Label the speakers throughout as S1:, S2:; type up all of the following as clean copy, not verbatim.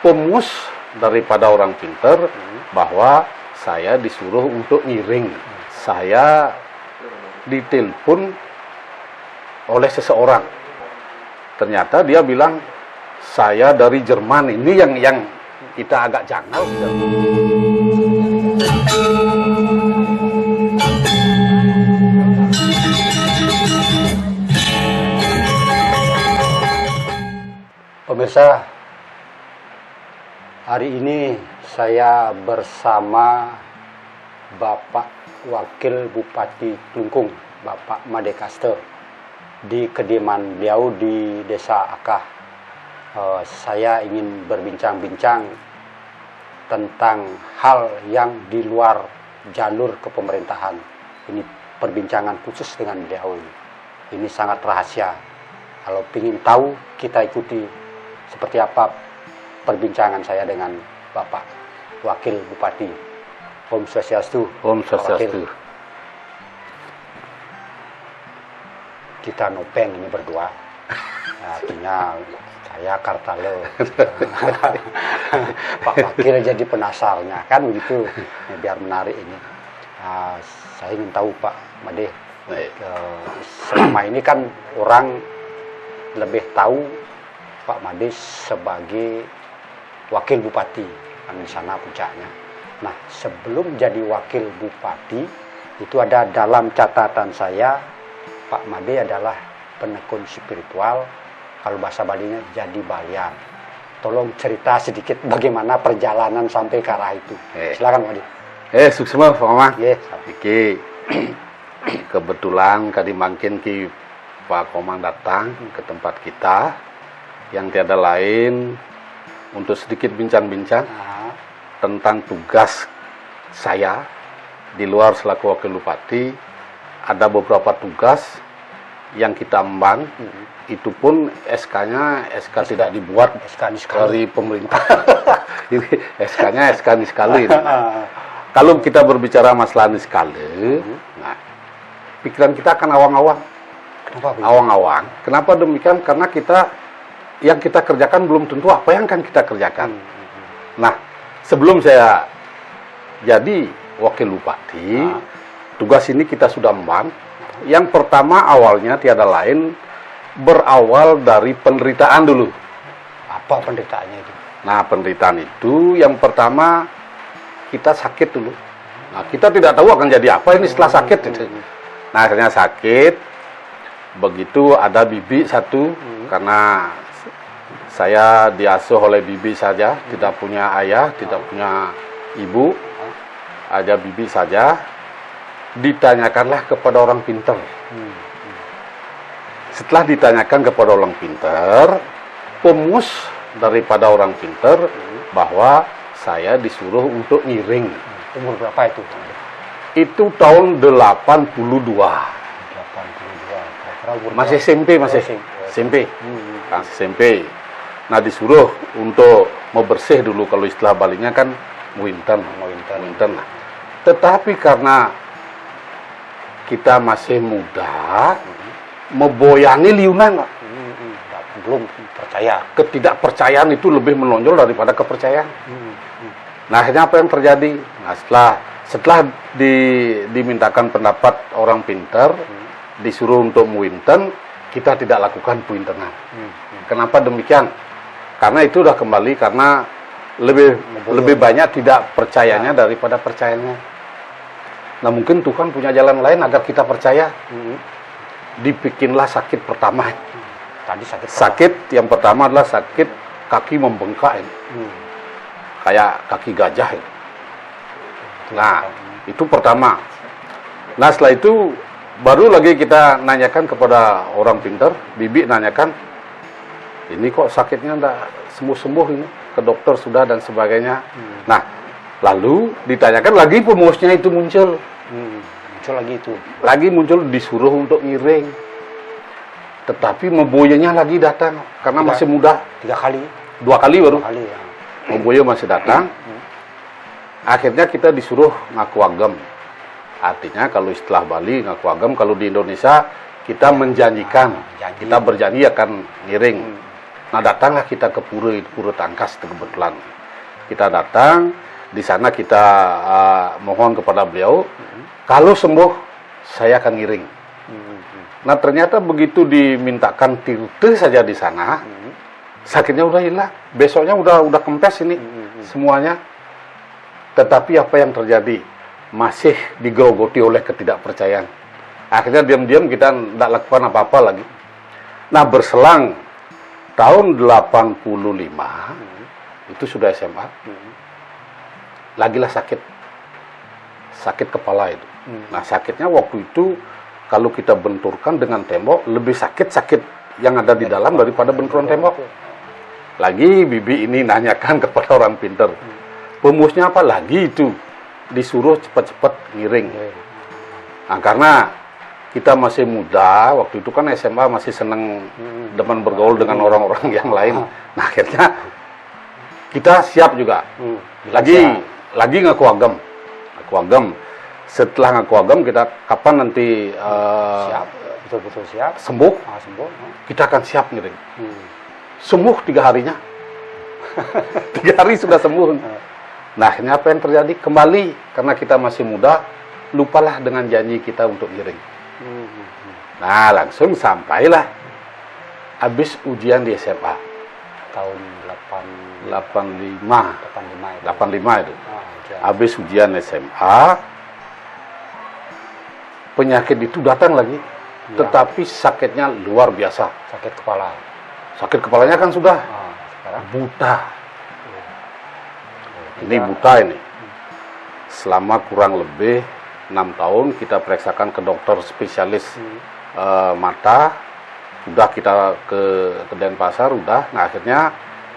S1: pemus daripada orang pinter bahwa saya disuruh untuk ngiring. Saya ditelepon oleh seseorang. Ternyata dia bilang saya dari Jerman. Ini yang kita agak janggal.
S2: Pemirsa, hari ini saya bersama Bapak Wakil Bupati Klungkung, Bapak Made Kaster, di kediaman beliau di Desa Akah. Saya ingin berbincang-bincang tentang hal yang di luar jalur kepemerintahan. Ini perbincangan khusus dengan beliau ini. Ini sangat rahasia. Kalau ingin tahu, kita ikuti seperti apa perbincangan saya dengan Bapak Wakil Bupati. Om Swastiastu.
S1: Om Swastiastu.
S2: Kita nopeng ini berdua. Artinya saya Kartalo. Pak Wakil jadi penasarnya kan begitu. Biar menarik ini. Saya ingin tahu Pak Made. Selama ini kan orang lebih tahu Pak Made sebagai wakil bupati kan di sana puncaknya. Nah, sebelum jadi wakil bupati itu ada dalam catatan saya Pak Made adalah penekun spiritual, kalau bahasa Balinya jadi balian. Tolong cerita sedikit bagaimana perjalanan sampai ke arah itu. Silakan Made.
S1: Suksma Pak Mama.
S2: Oke.
S1: Kebetulan kadi mangkin ki Pak Komang datang ke tempat kita yang tiada lain untuk sedikit bincang-bincang tentang tugas saya di luar selaku wakil bupati. Ada beberapa tugas yang kita emban, itu pun SK-nya tidak dibuat dari pemerintah. Ini SK-nya SK Niskale. Kalau kita berbicara masalah Niskale, nah, pikiran kita akan awang-awang. Awang-awang. Kenapa demikian? Karena yang kita kerjakan belum tentu apa yang akan kita kerjakan. Nah, sebelum saya jadi wakil bupati, tugas ini kita sudah emban. Yang pertama awalnya tiada lain, berawal dari penderitaan dulu.
S2: Apa penderitaannya itu?
S1: Nah, penderitaan itu yang pertama kita sakit dulu. Nah, kita tidak tahu akan jadi apa ini setelah sakit. Nah, akhirnya sakit. Begitu ada bibi satu, karena saya diasuh oleh bibi saja, tidak punya ayah, tidak punya ibu, ada bibi saja. Ditanyakanlah kepada orang pintar. Setelah ditanyakan kepada orang pintar, pemus daripada orang pintar bahwa saya disuruh untuk ngiring.
S2: Umur berapa itu?
S1: Itu tahun 82.
S2: 82.
S1: Masih SMP, SMP. SMP. Nah, disuruh untuk mau bersih dulu, kalau istilah Balinya kan muinten lah. Tetapi karena kita masih muda, meboyangi liunan,
S2: belum percaya.
S1: Ketidakpercayaan itu lebih menonjol daripada kepercayaan. Nah, akhirnya apa yang terjadi? Nah, setelah dimintakan pendapat orang pintar, disuruh untuk muinten, kita tidak lakukan puintenan. Kenapa demikian? Karena itu sudah kembali karena lebih banyak tidak percayanya daripada percayanya. Nah, mungkin Tuhan punya jalan lain agar kita percaya. Dibikinlah sakit pertama.
S2: Tadi
S1: sakit yang pertama adalah sakit kaki membengkak. Kayak kaki gajah. Nah, itu pertama. Nah, setelah itu baru lagi kita nanyakan kepada orang pintar, bibi nanyakan, ini kok sakitnya enggak sembuh-sembuh ini, ke dokter sudah dan sebagainya. Nah, lalu ditanyakan lagi, pemusnya itu muncul.
S2: Muncul lagi itu.
S1: Lagi muncul, disuruh untuk ngiring. Tetapi memboyanya lagi datang, karena masih muda.
S2: 3 kali?
S1: 2 kali baru.
S2: 2 kali ya.
S1: Memboya masih datang. Akhirnya kita disuruh ngaku agam. Artinya kalau istilah Bali ngaku agam, kalau di Indonesia kita menjanjikan, kita berjanji akan ngiring. Nah datanglah kita ke Pura Tangkas itu kebetulan. Kita datang, di sana kita mohon kepada beliau, kalau sembuh saya akan ngiring. Nah ternyata begitu dimintakan tirte saja di sana, sakitnya udah hilang. Besoknya udah kempes ini semuanya. Tetapi apa yang terjadi? Masih digerogoti oleh ketidakpercayaan. Akhirnya diam-diam kita tidak lakukan apa-apa lagi. Nah berselang tahun 85 itu sudah SMA, lagilah sakit kepala itu. Nah sakitnya waktu itu kalau kita benturkan dengan tembok lebih sakit yang ada di dalam daripada benturan tembok. Lagi bibi ini nanyakan kepada orang pinter, pemusnya apa lagi itu, disuruh cepat-cepat ngiring. Nah karena kita masih muda, waktu itu kan SMA masih seneng demen bergaul dengan orang-orang yang lain. Nah akhirnya kita siap juga. Lagi ngaku agam. Setelah ngaku agam kita kapan nanti
S2: Siap, betul-betul siap.
S1: sembuh,
S2: Sembuh.
S1: kita akan siap ngiring. Sembuh 3 harinya. 3 hari sudah sembuh. Nah akhirnya apa yang terjadi? Kembali karena kita masih muda, lupalah dengan janji kita untuk ngiring. Nah langsung sampailah habis ujian di SMA
S2: Tahun
S1: 85 itu. Habis ujian SMA, penyakit itu datang lagi, tetapi sakitnya luar biasa.
S2: Sakit kepala.
S1: Sakit kepalanya kan sudah
S2: Sekarang
S1: buta. Ini buta ini. Selama kurang lebih 6 tahun kita periksakan ke dokter spesialis mata, udah kita ke Denpasar, udah. Nah akhirnya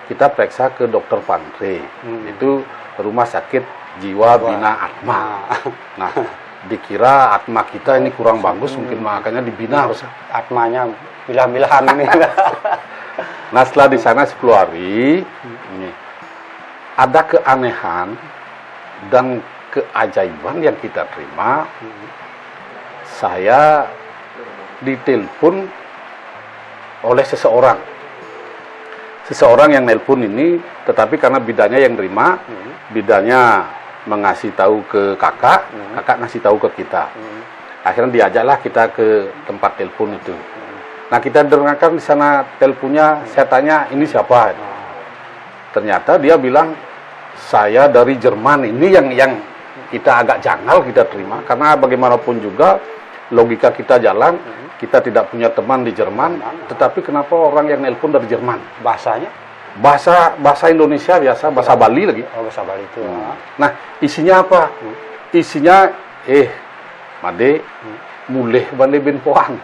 S1: kita periksa ke dokter Pandre, itu rumah sakit jiwa bina Atma. Nah dikira Atma kita ini kurang bagus, mungkin makanya dibina harus.
S2: Atmanya milah-milahan ini.
S1: Nah setelah di sana 10 hari, ini ada keanehan dan keajaiban yang kita terima. Saya ditelepon oleh seseorang yang nelpon ini, tetapi karena bidannya yang terima, bidannya mengasih tahu ke kakak ngasih tahu ke kita. Akhirnya diajaklah kita ke tempat telepon itu. Nah kita dengarkan di sana teleponnya, saya tanya ini siapa? Ternyata dia bilang saya dari Jerman. Ini yang kita agak janggal kita terima, karena bagaimanapun juga logika kita jalan, kita tidak punya teman di Jerman, tetapi kenapa orang yang nelpon dari Jerman?
S2: Bahasanya?
S1: Bahasa Indonesia biasa, bahasa Bali lagi.
S2: Bahasa Bali itu.
S1: Nah, isinya apa? Isinya, Made, mulih bande bin poang.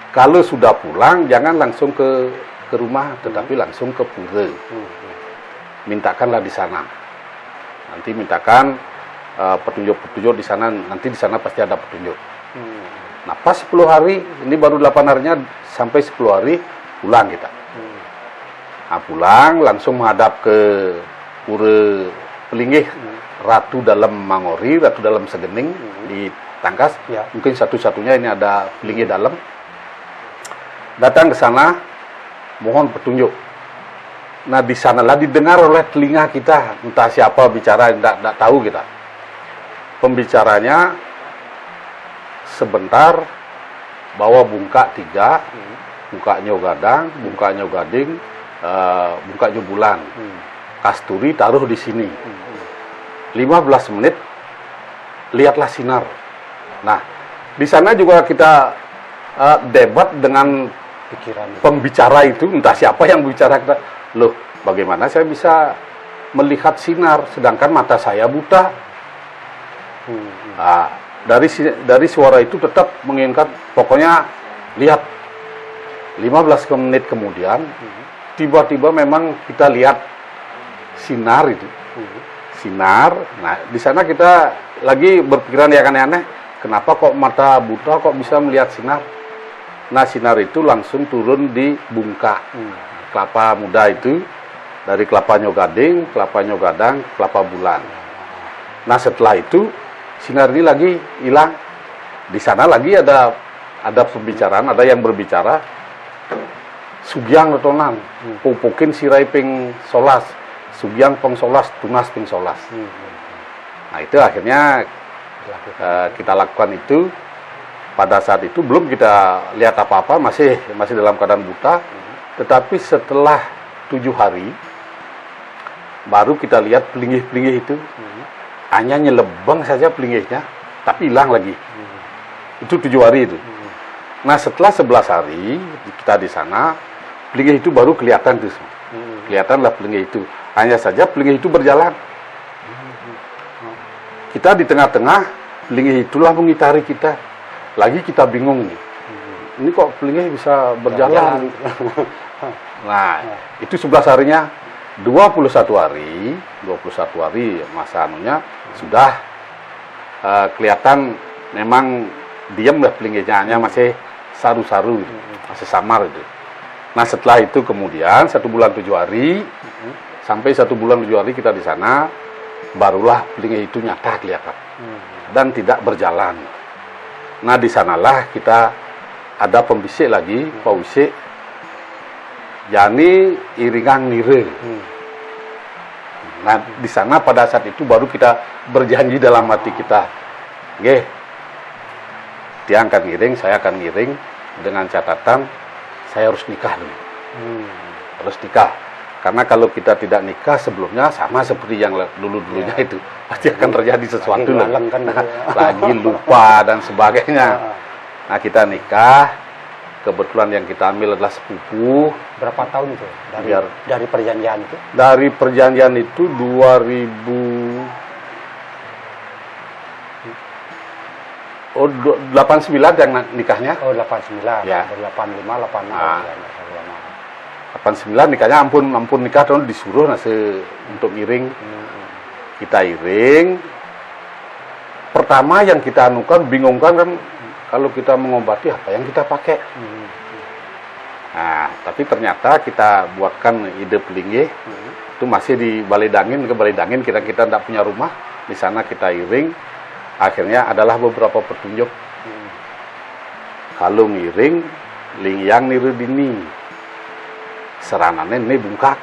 S1: Kalau sudah pulang, jangan langsung ke rumah, tetapi langsung ke pura. Mintakanlah di sana. Nanti mintakan petunjuk-petunjuk di sana, nanti di sana pasti ada petunjuk. Nah pas 10 hari, ini baru 8 harinya, sampai 10 hari pulang kita. Nah pulang langsung menghadap ke Pura Pelinggih, Ratu dalam Mangori, Ratu dalam Segening di Tangkas. Mungkin satu-satunya ini ada Pelinggih dalam. Datang ke sana, mohon petunjuk. Nah di sanalah didengar oleh telinga kita, entah siapa bicara, tidak tahu kita. Pembicaranya sebentar bawa bungka 3, bungkanya gadang, bungkanya gading, bungkanya bulan, kasturi taruh di sini. 15 menit lihatlah sinar. Nah di sana juga kita debat dengan
S2: Pikiran.
S1: Pembicara itu, entah siapa yang bicara, kita, loh bagaimana saya bisa melihat sinar sedangkan mata saya buta. Nah, dari suara itu tetap menginginkan, pokoknya lihat. 15 menit kemudian tiba-tiba memang kita lihat sinar itu. Sinar. Nah di sana kita lagi berpikiran yang aneh-aneh, kenapa kok mata buta kok bisa melihat sinar. Nah sinar itu langsung turun di bungka kelapa muda itu, dari kelapa nyogading, kelapa nyogadang, kelapa bulan. Nah setelah itu sinar ini lagi hilang. Di sana lagi ada pembicaraan, ada yang berbicara. sugyang retonan, pupukin sirai ping solas, sugyang peng solas, tunas ping solas. Nah itu akhirnya kita lakukan itu. Pada saat itu belum kita lihat apa-apa, masih dalam keadaan buta. Tetapi setelah 7 hari, baru kita lihat pelinggih-pelinggih itu. Hanya nyelebang saja pelinggihnya, tapi hilang lagi. Itu 7 hari itu. Nah setelah 11 hari kita di sana, pelinggih itu baru kelihatan tuh. Kelihatanlah pelinggih itu. Hanya saja pelinggih itu berjalan. Kita di tengah-tengah, pelinggih itulah mengitari kita. Lagi kita bingung nih. Ini kok pelinggih bisa berjalan? Nah, itu 11 harinya. 21 hari masa anunya sudah kelihatan memang diam lah pelinggihnya, hanya masih saru-saru, masih samar itu. Nah, setelah itu kemudian 1 bulan 7 hari sampai 1 bulan 7 hari kita di sana, barulah pelinggih itu nyata kelihatan dan tidak berjalan. Nah, di sanalah kita ada pembisik lagi, pausik, yakni iringan nire. Nah, di sana pada saat itu baru kita berjanji dalam hati kita, nggih, dia akan ngiring, saya akan ngiring, dengan catatan saya harus nikah dulu. Harus nikah. Karena kalau kita tidak nikah sebelumnya, sama seperti yang dulu-dulunya itu, pasti akan terjadi sesuatu lagi lupa dan sebagainya. Nah, kita nikah, kebetulan yang kita ambil adalah sepupu.
S2: Berapa tahun itu dari perjanjian itu?
S1: Dari perjanjian itu 89 yang nikahnya.
S2: Oh, 89.
S1: Ya.
S2: 85, 86.
S1: Nah, 89 nikahnya, ampun nikah dong, disuruh untuk ngiring. Kita iring. Pertama yang kita anukan, bingungkan kan, kalau kita mengobati apa yang kita pakai. Nah, tapi ternyata kita buatkan ide pelinggih. Itu masih di Balai Dangin, kita tidak punya rumah. Di sana kita iring. Akhirnya adalah beberapa petunjuk. Kalau ngiring, lingyang niru dini. Seranannya ini bungkak.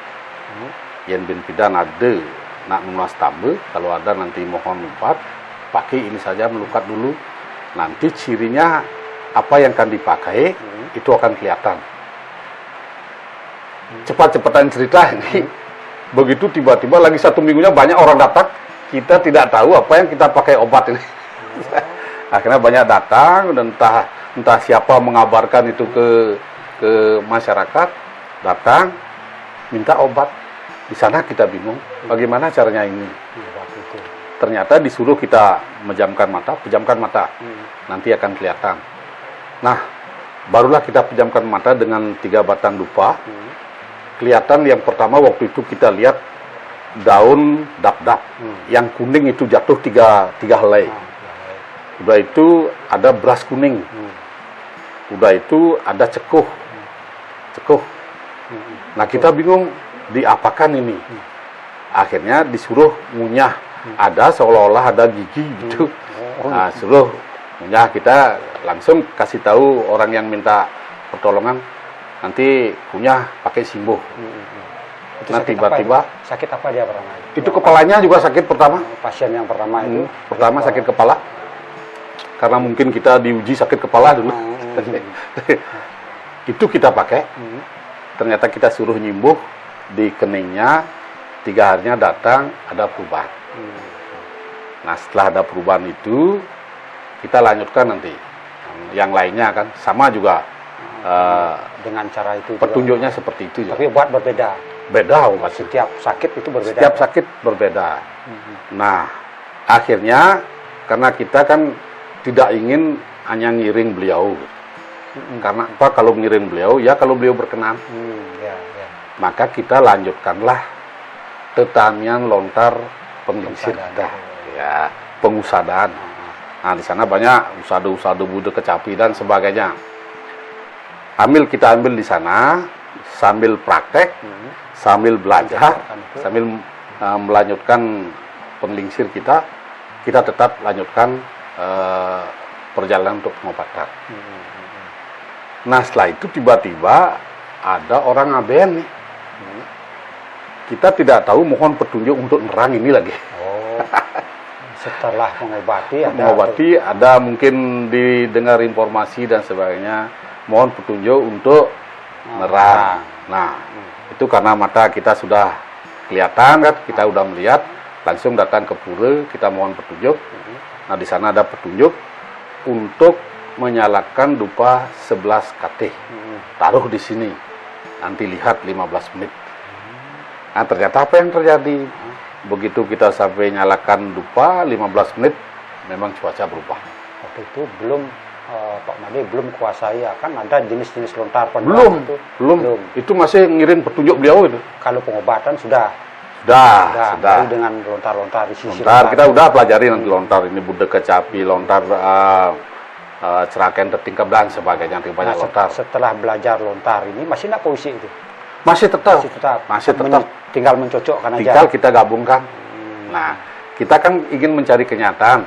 S1: Yen bin pidan ada nak menuas tambe, kalau ada nanti mohon lumpat, pakai ini saja melukat dulu. Nanti cirinya apa yang akan dipakai itu akan kelihatan. Cepat-cepatan cerita ini. Begitu tiba-tiba lagi 1 minggunya banyak orang datang, kita tidak tahu apa yang kita pakai obat ini. Akhirnya banyak datang dan entah siapa mengabarkan itu ke masyarakat, datang minta obat. Di sana kita bingung bagaimana caranya ini. Ternyata disuruh kita pejamkan mata. Nanti akan kelihatan. Nah, barulah kita pejamkan mata dengan 3 batang dupa. Kelihatan yang pertama waktu itu kita lihat daun dap-dap. Yang kuning itu jatuh 3 helai. Udah itu ada beras kuning. Udah itu ada cekuh. Nah, kita bingung diapakan ini. Akhirnya disuruh ngunyah. Ada seolah-olah ada gigi gitu. Nah, suruh ngunyah, kita langsung kasih tahu orang yang minta pertolongan, nanti kunyah pakai simbuh. Nah, tiba-tiba
S2: sakit apa dia pertama?
S1: Itu kepalanya juga sakit pertama.
S2: Pasien yang pertama itu
S1: pertama sakit kepala. Karena mungkin kita diuji sakit kepala dulu. Itu kita pakai. Ternyata kita suruh nyimbuh di keningnya, 3 harinya datang ada perubahan. Nah, setelah ada perubahan itu, kita lanjutkan nanti. Yang lainnya kan sama juga.
S2: Dengan cara itu
S1: petunjuknya juga seperti itu.
S2: Tapi obat berbeda.
S1: Beda obat.
S2: Setiap sakit itu berbeda.
S1: Setiap sakit berbeda. Nah, akhirnya karena kita kan tidak ingin hanya ngiring beliau. Karena apa? Kalau ngiring beliau, ya kalau beliau berkenan. Maka kita lanjutkanlah tetamian lontar penglingsir kita. Ya, pengusadaan. Nah, di sana banyak usada-usada Buddha kecapi dan sebagainya. Kita ambil di sana sambil praktek, sambil belajar, sambil melanjutkan penglingsir kita tetap lanjutkan perjalanan untuk pengobatan. Nah, setelah itu tiba-tiba ada orang ABN nih. Kita tidak tahu, mohon petunjuk untuk nerang ini lagi.
S2: Oh, setelah
S1: Mengobati ada mungkin didengar informasi dan sebagainya, mohon petunjuk untuk nerang. Nah, itu karena mata kita sudah kelihatan kan, kita udah melihat, langsung datang ke pura, kita mohon petunjuk. Nah, di sana ada petunjuk untuk menyalakan dupa 11 KT. Taruh di sini. Nanti lihat 15 menit. Nah, ternyata apa yang terjadi? Begitu kita sampai nyalakan dupa 15 menit, memang cuaca berubah.
S2: Waktu itu belum Pak Made belum kuasai, kan ada jenis-jenis lontar
S1: Belum. Itu masih ngirim petunjuk beliau itu.
S2: Kalau pengobatan sudah.
S1: Sudah.
S2: Baru dengan lontar-lontar di sisi
S1: Lontar kita udah pelajari nanti lontar ini Buddha kecapi, lontar ceraken tertingkap dan sebagainya, banyak lontar.
S2: Setelah belajar lontar ini masih nak puisi itu?
S1: Masih tetap.
S2: Tinggal mencocokkan aja.
S1: Tinggal kita gabungkan. Nah, kita kan ingin mencari kenyataan.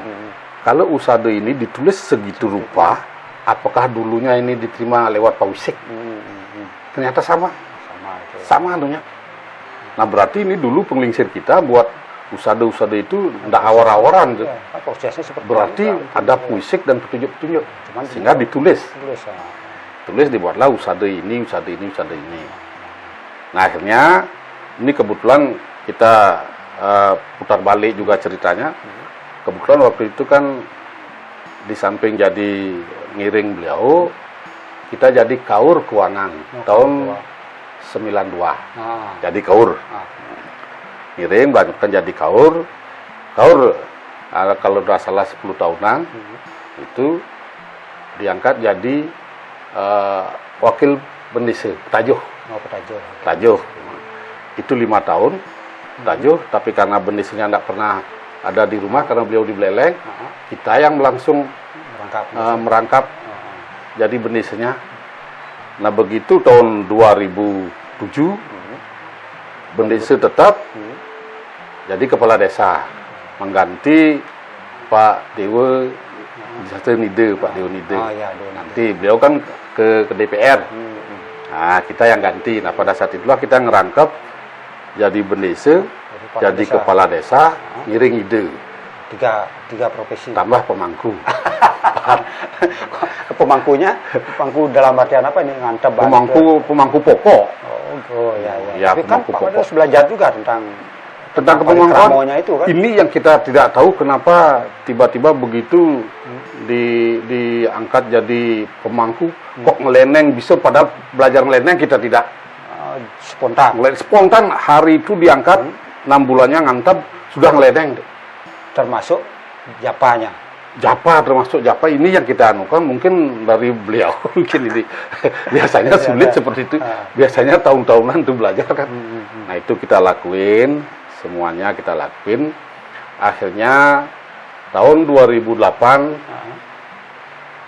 S1: Kalau usado ini ditulis segitu rupa, apakah dulunya ini diterima lewat pausik? Ternyata sama. Sama anunya. Nah, berarti ini dulu penglingsir kita buat usado-usado itu tidak awar-awaran.
S2: Prosesnya seperti
S1: berarti ada puisik dan petunjuk-petunjuk. Sehingga ditulis. Tulis dibuatlah usado ini. Nah, akhirnya ini kebetulan kita putar balik juga ceritanya. Kebetulan waktu itu kan di samping jadi ngiring beliau, kita jadi kaur keuangan tahun 92. Jadi kaur. Ngiring kan jadi kaur. Kalau tidak salah 10 tahunan itu diangkat jadi wakil bendisi Tajuh. Tajuh. Itu 5 tahun Tajuh, tapi karena bendisinya tidak pernah ada di rumah karena beliau di Beleleng, kita yang langsung merangkap jadi bendisinya. Nah, begitu tahun 2007 bendisi tetap jadi kepala desa mengganti Pak Dewa Nide, Pak Dewa Nide. Nanti beliau kan ke DPR. Nah, kita yang ganti. Nah, pada saat itulah kita ngerangkap jadi bendesa, jadi kepala desa, ngiring ide.
S2: Tiga profesi.
S1: Tambah pemangku.
S2: Pemangku dalam artian apa ini? Ngantep.
S1: Pemangku pokok.
S2: Ya, tapi kan Pak harus belajar juga tentang
S1: kepemangkuan
S2: itu kan.
S1: Ini yang kita tidak tahu kenapa tiba-tiba begitu diangkat jadi pemangku kok ngeleneng bisa, padahal belajar ngeleneng kita tidak spontan hari itu diangkat 6 bulannya ngantap sudah ngeleneng
S2: termasuk Japanya.
S1: Termasuk Japa ini yang kita anukan mungkin dari beliau mungkin ini biasanya sulit seperti itu, biasanya tahun-tahunan tuh belajar kan. Nah, itu kita lakuin, semuanya kita lakuin. Akhirnya tahun 2008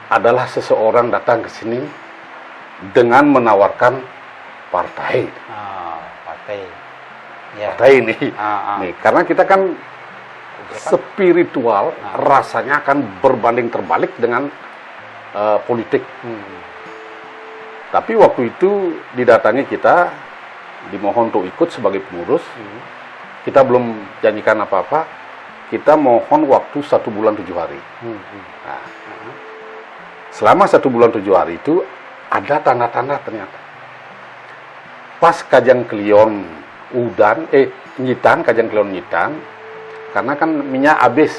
S1: adalah seseorang datang ke sini dengan menawarkan partai. Partai ini. Nih, karena kita kan spiritual, rasanya akan berbanding terbalik dengan politik. Tapi waktu itu didatangi kita, dimohon untuk ikut sebagai pengurus. Kita belum janjikan apa-apa. Kita mohon waktu 1 bulan 7 hari. Nah, selama 1 bulan 7 hari itu ada tanda-tanda ternyata. Pas Kajang Klion udan, nyitan, Kajang Klion nyitan, karena kan minyak habis,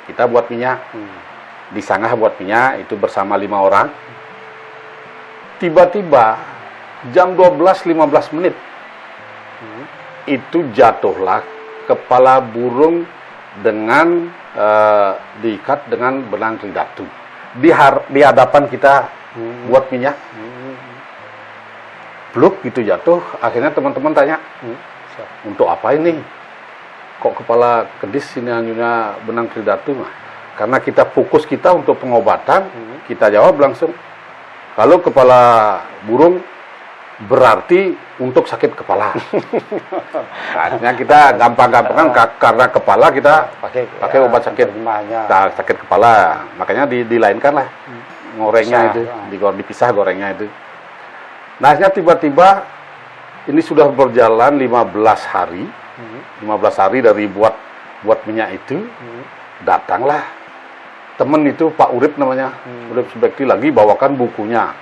S1: kita buat minyak. Di Sanggah buat minyak, itu bersama 5 orang. Tiba-tiba, jam 12.15 menit, itu jatuhlah kepala burung dengan diikat dengan benang tridatu. Di hadapan kita buat minyak. Bluk gitu jatuh, akhirnya teman-teman tanya, untuk apa ini? Kok kepala kedis ini hanya benang tridatu? Nah, karena kita fokus kita untuk pengobatan, kita jawab langsung, kalau kepala burung berarti untuk sakit kepala. Akhirnya kita gampang-gampangan karena kepala kita pakai obat sakit kepala, makanya dilainkan lah ngorengnya itu, dipisah gorengnya itu. Nah, akhirnya tiba-tiba ini sudah berjalan 15 hari. 15 hari dari buat minyak itu. Datanglah temen itu Pak Urip namanya. Urip Subekti lagi bawakan bukunya.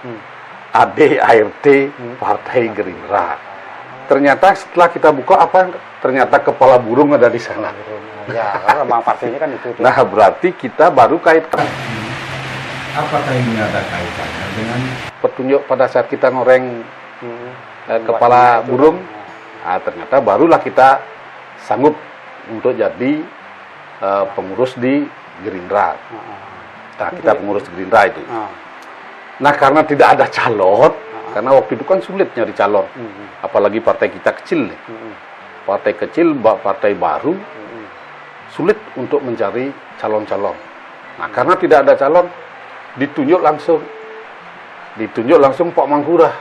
S1: AD-ART Partai Gerindra. Ternyata setelah kita buka ternyata kepala burung ada di sana.
S2: Ya, karena memang partainya kan itu.
S1: Nah, berarti kita baru kaitkan.
S3: Apakah ini ada kaitannya dengan
S1: Petunjuk pada saat kita ngoreng kepala burung, ternyata barulah kita sanggup untuk jadi pengurus di Gerindra. Nah, kita pengurus Gerindra itu. Nah, karena tidak ada calon, karena waktu itu kan sulit nyari calon, apalagi partai kita kecil nih. Partai kecil, partai baru, sulit untuk mencari calon-calon. Nah, karena tidak ada calon, ditunjuk langsung Pak Mangkurah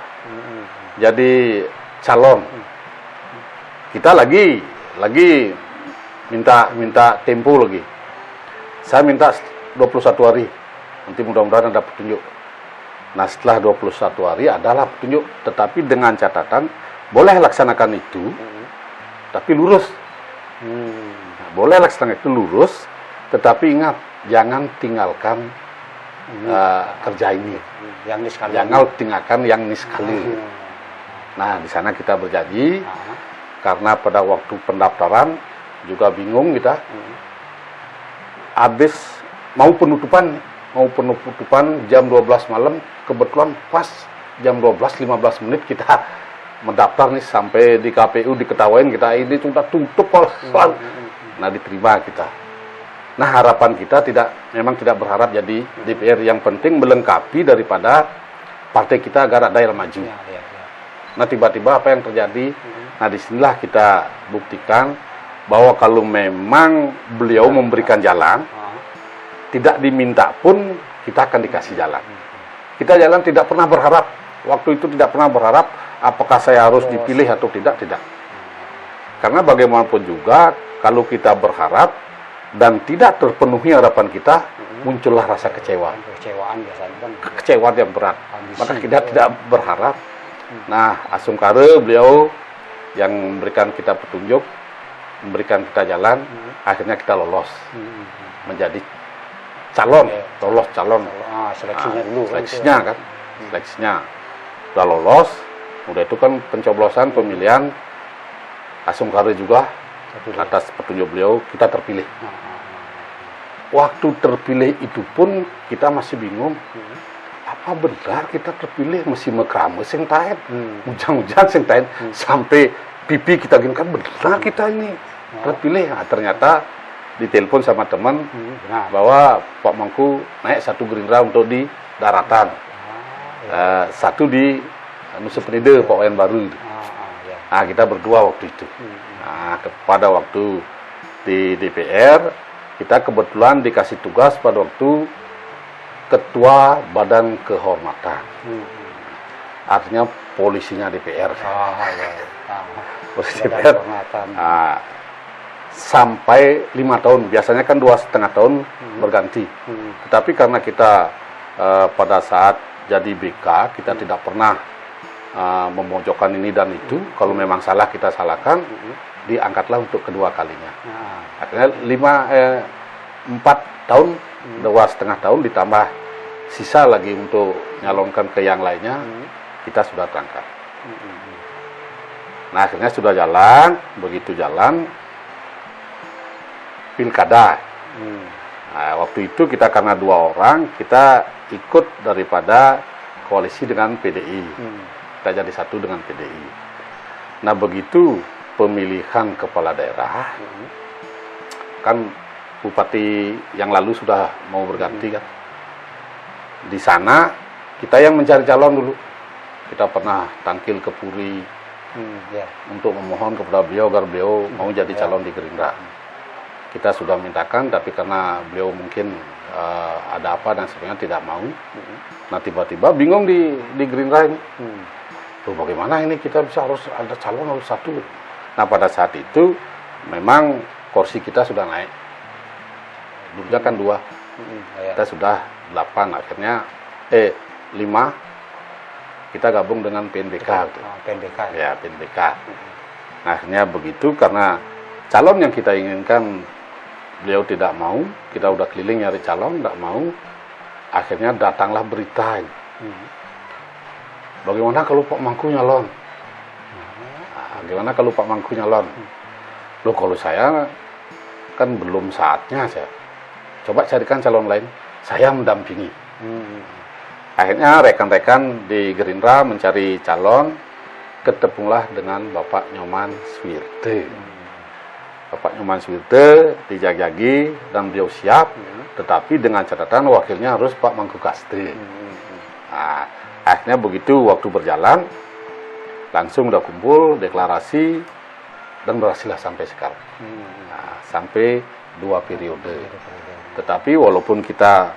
S1: jadi calon. Kita lagi minta tempo lagi. Saya minta 21 hari. Nanti mudah-mudahan ada petunjuk. Nah, setelah 21 hari adalah petunjuk, tetapi dengan catatan boleh laksanakan itu, tapi lurus. Nah, boleh laksanakan itu lurus, tetapi ingat jangan tinggalkan kerja ini. Jangan tinggalkan yang niskali. Nah, di sana kita berjanji, karena pada waktu pendaftaran juga bingung kita. Habis mau penutupan jam 12 malam, kebetulan pas jam 12:15 menit kita mendaftar nih, sampai di KPU diketawain kita ini sudah tutup. Nah, diterima kita. Nah, harapan kita memang tidak berharap jadi DPR, yang penting melengkapi daripada partai kita agar ada yang maju. Nah, tiba-tiba apa yang terjadi? Nah, disinilah kita buktikan bahwa kalau memang beliau memberikan jalan, tidak diminta pun kita akan dikasih jalan. Kita jalan tidak pernah berharap. Waktu itu tidak pernah berharap apakah saya harus dipilih atau tidak. Karena bagaimanapun juga kalau kita berharap dan tidak terpenuhi harapan kita, muncullah rasa kecewa.
S2: Kecewaan biasanya kan.
S1: Kekecewaan yang berat. Maka kita tidak berharap. Nah, asumkare beliau yang memberikan kita petunjuk, memberikan kita jalan, akhirnya kita lolos menjadi calon, lolos calon.
S2: Seleksinya dulu.
S1: Seleksinya kan, seleksinya udah lolos, udah itu kan pencoblosan pemilihan, asumkare juga atas petunjuk beliau kita terpilih. Waktu terpilih itu pun kita masih bingung. Apa benar kita terpilih? Masih mekrame sing tahen, ujang-ujang sing tahen, sampai pipi kita gini, kan benar kita ini terpilih. Nah, ternyata ditelepon sama teman bahwa Pak Mangku naik satu Gerindra untuk di daratan, satu di Nusa Penida Pak Wayan Baru. Nah, kita berdua waktu itu. Nah, pada waktu di DPR kita kebetulan dikasih tugas pada waktu Ketua Badan Kehormatan. Artinya polisinya DPR. Polisi DPR. Nah, sampai 5 tahun. Biasanya kan 2,5 tahun berganti. Tetapi karena kita pada saat jadi BK, kita tidak pernah memojokkan ini dan itu. Kalau memang salah, kita salahkan. Diangkatlah untuk kedua kalinya. Akhirnya 4 tahun, 2,5 tahun ditambah sisa lagi untuk nyalonkan ke yang lainnya, kita sudah terangkat. Nah, akhirnya sudah jalan, begitu jalan pilkada. Nah, waktu itu kita karena 2 orang, kita ikut daripada koalisi dengan PDI. Kita jadi satu dengan PDI. Nah, begitu pemilihan kepala daerah, kan bupati yang lalu sudah mau berganti kan. Di sana kita yang mencari calon dulu. Kita pernah tangkil ke Puri untuk memohon kepada beliau agar beliau mau jadi calon di Gerindra. Kita sudah mintakan, tapi karena beliau mungkin ada apa dan sebagainya tidak mau. Nah, tiba-tiba bingung di Gerindra ini. Tuh, bagaimana ini kita harus ada calon harus satu. Nah, pada saat itu memang kursi kita sudah naik. Dulunya kan 2. Kita sudah 8, akhirnya 5. kita gabung dengan PNBK. Gitu.
S2: PNBK.
S1: Ya, PNBK. Nah, akhirnya begitu karena calon yang kita inginkan beliau tidak mau, kita udah keliling nyari calon, tidak mau. Akhirnya datanglah berita ini. Bagaimana kalau Pak Mangku nyalon? Nah, gimana kalau Pak Mangku nyalon? Loh, kalau saya kan belum saatnya saya. Coba carikan calon lain, saya mendampingi. Akhirnya rekan-rekan di Gerindra mencari calon, ketemulah dengan Bapak Nyoman Swirte. Bapak Nyoman Swirte dijag-jagi dan beliau siap, tetapi dengan catatan wakilnya harus Pak Mangku Kaste. Nah, akhirnya begitu waktu berjalan, langsung udah kumpul, deklarasi, dan berhasillah sampai sekarang. Nah, sampai 2 periode. Tetapi walaupun kita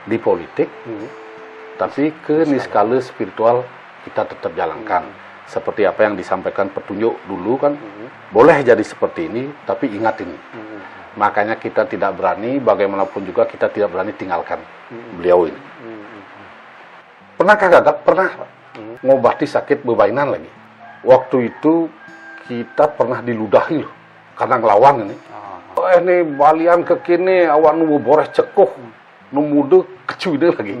S1: di politik, tapi ke niskala spiritual kita tetap jalankan. Seperti apa yang disampaikan petunjuk dulu kan, boleh jadi seperti ini, tapi ingat ini. Makanya kita tidak berani, bagaimanapun juga kita tidak berani tinggalkan beliau ini. Pernahkah Gagap? Pernah ngobati sakit bebainan lagi. Waktu itu kita pernah diludahi loh, karena ngelawan ini. Ini balian ke kini, awan nunggu boreh cekuh, nunggu kecuide lagi.